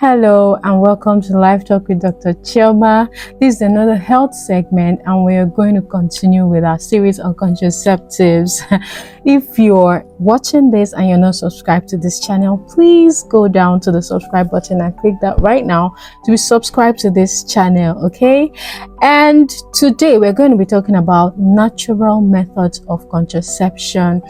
Hello and welcome to Live Talk with Dr. Chioma. This is another health segment and we are going to continue with our series on contraceptives. If you're watching this and you're not subscribed to this channel, please go down to the subscribe button and click that right now to be subscribed to this channel, okay? And today we're going to be talking about natural methods of contraception.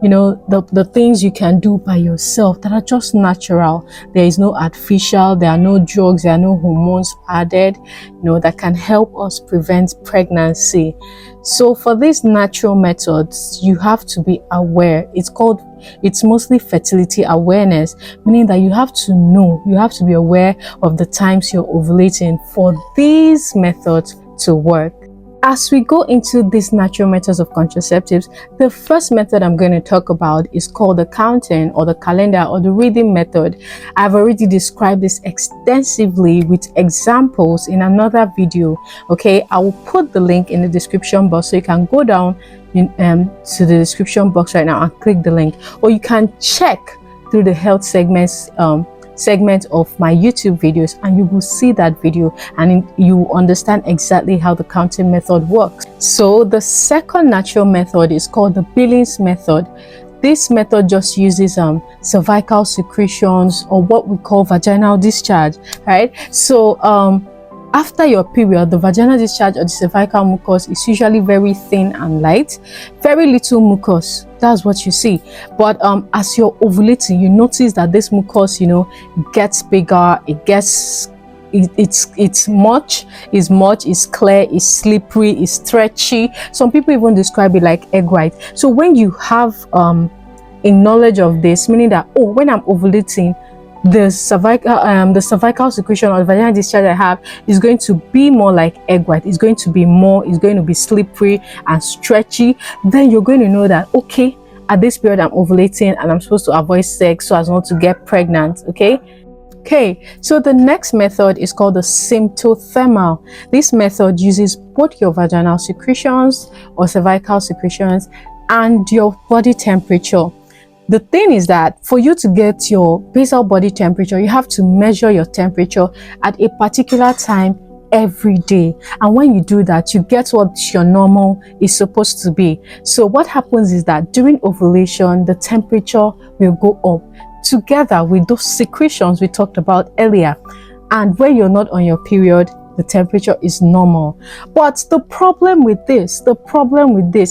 You know, the things you can do by yourself that are just natural. There is no artificial, there are no drugs, there are no hormones added, you know, that can help us prevent pregnancy. So for these natural methods, you have to be aware. It's mostly fertility awareness, meaning that you have to know, you have to be aware of the times you're ovulating for these methods to work. As we go into these natural methods of contraceptives, the first method I'm going to talk about is called the counting or the calendar or the reading method. I've already described this extensively with examples in another video. Okay, I will put the link in the description box so you can go down to the description box right now and click the link, or you can check through the health segment of my YouTube videos and you will see that video and you understand exactly how the counting method works. So the second natural method is called the Billings method. This method just uses cervical secretions, or what we call vaginal discharge, right? So after your period, the vaginal discharge or the cervical mucus is usually very thin and light, very little mucus. That's what you see. But as you're ovulating, you notice that this mucus, you know, gets bigger. It's much, it's clear, it's slippery, it's stretchy. Some people even describe it like egg white. So when you have a knowledge of this, meaning that, oh, when I'm ovulating, the cervical secretion or the vaginal discharge I have is going to be more like egg white. It's going to be slippery and stretchy. Then you're going to know that, okay, at this period I'm ovulating and I'm supposed to avoid sex so as not to get pregnant. Okay, so the next method is called the symptothermal. This method uses both your vaginal secretions or cervical secretions and your body temperature. The thing is that for you to get your basal body temperature, you have to measure your temperature at a particular time every day. And when you do that, you get what your normal is supposed to be. So what happens is that during ovulation, the temperature will go up together with those secretions we talked about earlier. And when you're not on your period, the temperature is normal. But the problem with this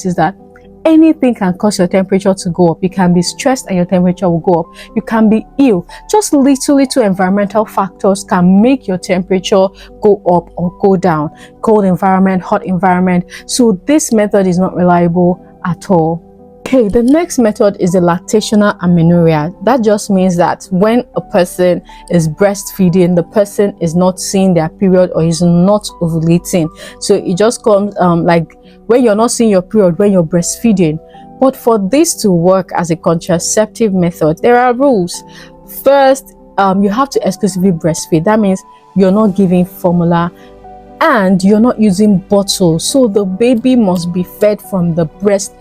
is that anything can cause your temperature to go up. You can be stressed and your temperature will go up. You can be ill. Just little environmental factors can make your temperature go up or go down. Cold environment, hot environment. So this method is not reliable at all. Okay, the next method is the lactational amenorrhea. That just means that when a person is breastfeeding, the person is not seeing their period or is not ovulating. So it just comes like when you're not seeing your period when you're breastfeeding. But for this to work as a contraceptive method, there are rules. First, you have to exclusively breastfeed. That means you're not giving formula and you're not using bottles. So the baby must be fed from the breast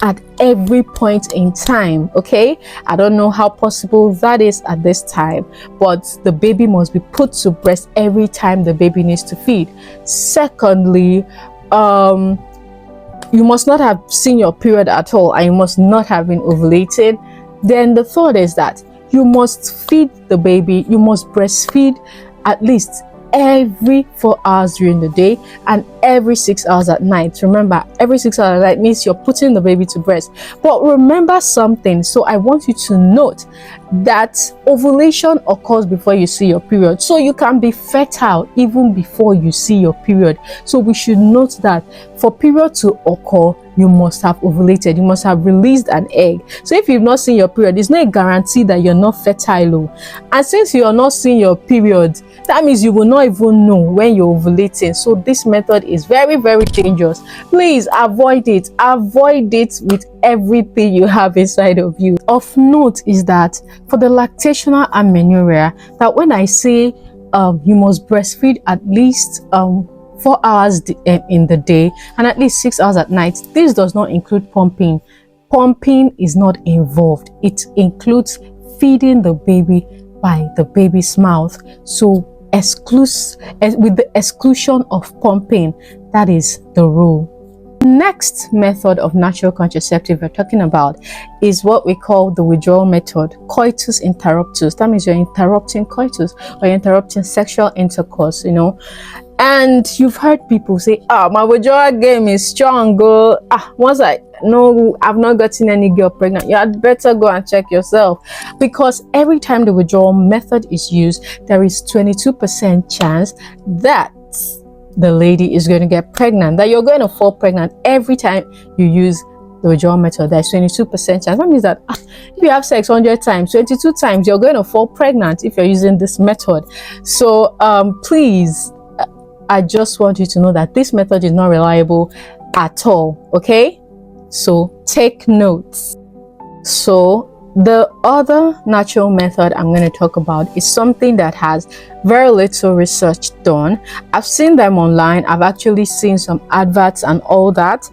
at every point in time. Okay, I don't know how possible that is at this time, but the baby must be put to breast every time the baby needs to feed. Secondly, you must not have seen your period at all and you must not have been ovulated. Then the third is that you must feed the baby, you must breastfeed at least every 4 hours during the day and every 6 hours at night. Remember, every 6 hours at night means you're putting the baby to breast. But remember something, so I want you to note that ovulation occurs before you see your period, so you can be fertile even before you see your period. So we should note that for period to occur, you must have ovulated, you must have released an egg. So if you've not seen your period, it's not a guarantee that you're not fertile. And since you're not seeing your period, that means you will not even know when you're ovulating. So this method is very, very dangerous. Please avoid it. Avoid it with everything you have inside of you. Of note is that for the lactational amenorrhea, that when I say you must breastfeed at least 4 hours in the day and at least 6 hours at night, this does not include pumping. Pumping is not involved. It includes feeding the baby by the baby's mouth. So with the exclusion of pumping. That is the rule. Next method of natural contraceptive we're talking about is what we call the withdrawal method, coitus interruptus. That means you're interrupting coitus, or you're interrupting sexual intercourse, and you've heard people say, my withdrawal game is strong, girl. Once I've not gotten any girl pregnant, you had better go and check yourself, because every time the withdrawal method is used, there is 22% chance that the lady is going to get pregnant, that you're going to fall pregnant every time you use the withdrawal method. There's 22% chance. That means that if you have sex 100 times, 22 times you're going to fall pregnant if you're using this method. So please, I just want you to know that this method is not reliable at all. Okay, so take notes. So the other natural method I'm going to talk about is something that has very little research done. I've seen them online. I've actually seen some adverts and all that.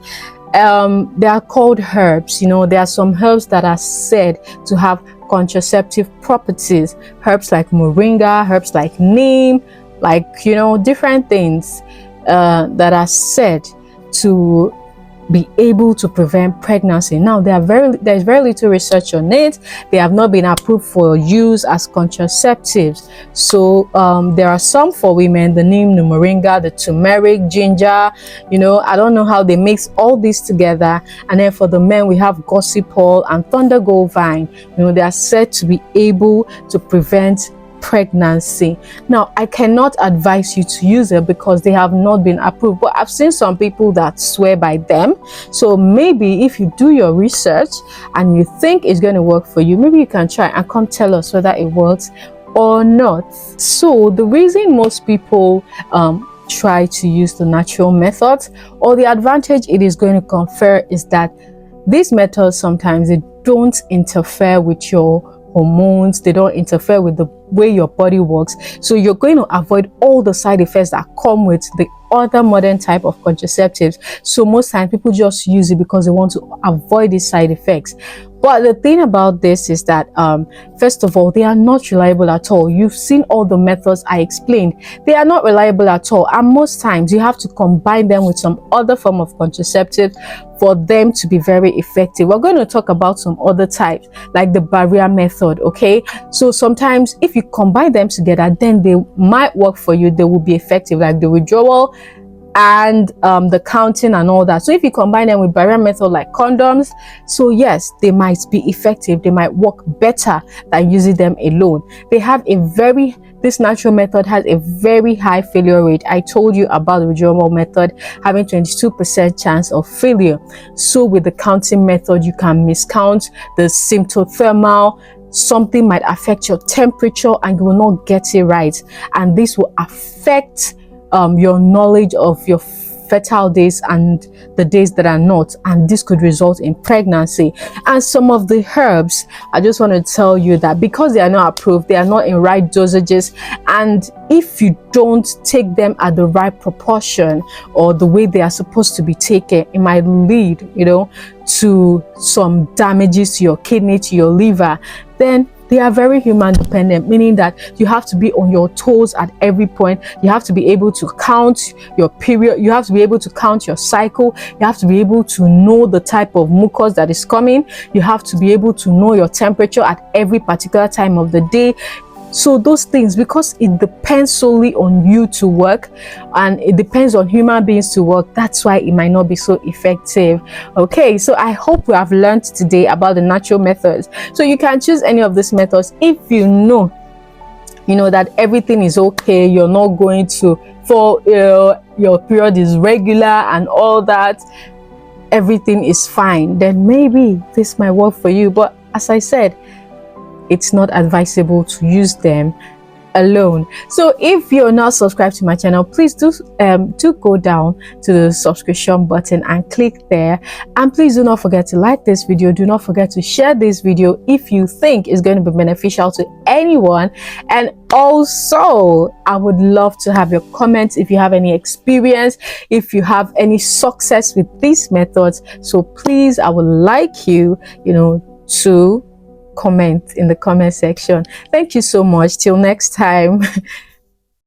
They are called herbs. There are some herbs that are said to have contraceptive properties. Herbs like moringa, herbs like neem, different things that are said to be able to prevent pregnancy. Now, there's very little research on it. They have not been approved for use as contraceptives. So there are some for women: the neem, the moringa, the turmeric, ginger. I don't know how they mix all these together. And then for the men, we have gossipol and thunder gold vine. They are said to be able to prevent pregnancy. Now, I cannot advise you to use it because they have not been approved, but I've seen some people that swear by them. So maybe if you do your research and you think it's going to work for you, maybe you can try and come tell us whether it works or not. So the reason most people try to use the natural methods, or the advantage it is going to confer, is that these methods sometimes they don't interfere with your hormones, they don't interfere with the way your body works, so you're going to avoid all the side effects that come with the other modern type of contraceptives. So most times people just use it because they want to avoid these side effects. But the thing about this is that first of all, they are not reliable at all. You've seen all the methods I explained. They are not reliable at all, and most times you have to combine them with some other form of contraceptive for them to be very effective. We're going to talk about some other types, like the barrier method. Okay, so sometimes if you combine them together, then they might work for you. They will be effective, like the withdrawal and the counting and all that. So if you combine them with barrier method like condoms, so yes, they might be effective. They might work better than using them alone. This natural method has a very high failure rate. I told you about the withdrawal method having 22% chance of failure. So with the counting method, you can miscount the symptothermal. Something might affect your temperature and you will not get it right, and this will affect your knowledge of your fertile days and the days that are not, and this could result in pregnancy. And some of the herbs, I just want to tell you that because they are not approved, they are not in right dosages, and if you don't take them at the right proportion or the way they are supposed to be taken, it might lead to some damages to your kidney, to your liver. Then they are very human dependent, meaning that you have to be on your toes at every point. You have to be able to count your period. You have to be able to count your cycle. You have to be able to know the type of mucus that is coming. You have to be able to know your temperature at every particular time of the day. So those things, because it depends solely on you to work, and it depends on human beings to work, that's why it might not be so effective. Okay, so I hope we have learned today about the natural methods. So you can choose any of these methods if you know that everything is okay. You're not going to fall ill, your period is regular and all that, everything is fine, then maybe this might work for you. But as I said, it's not advisable to use them alone. So if you're not subscribed to my channel, please do go down to the subscription button and click there, and please do not forget to like this video. Do not forget to share this video if you think it's going to be beneficial to anyone. And also, I would love to have your comments if you have any experience, if you have any success with these methods. So please, I would like you to comment in the comment section. Thank you so much. Till next time.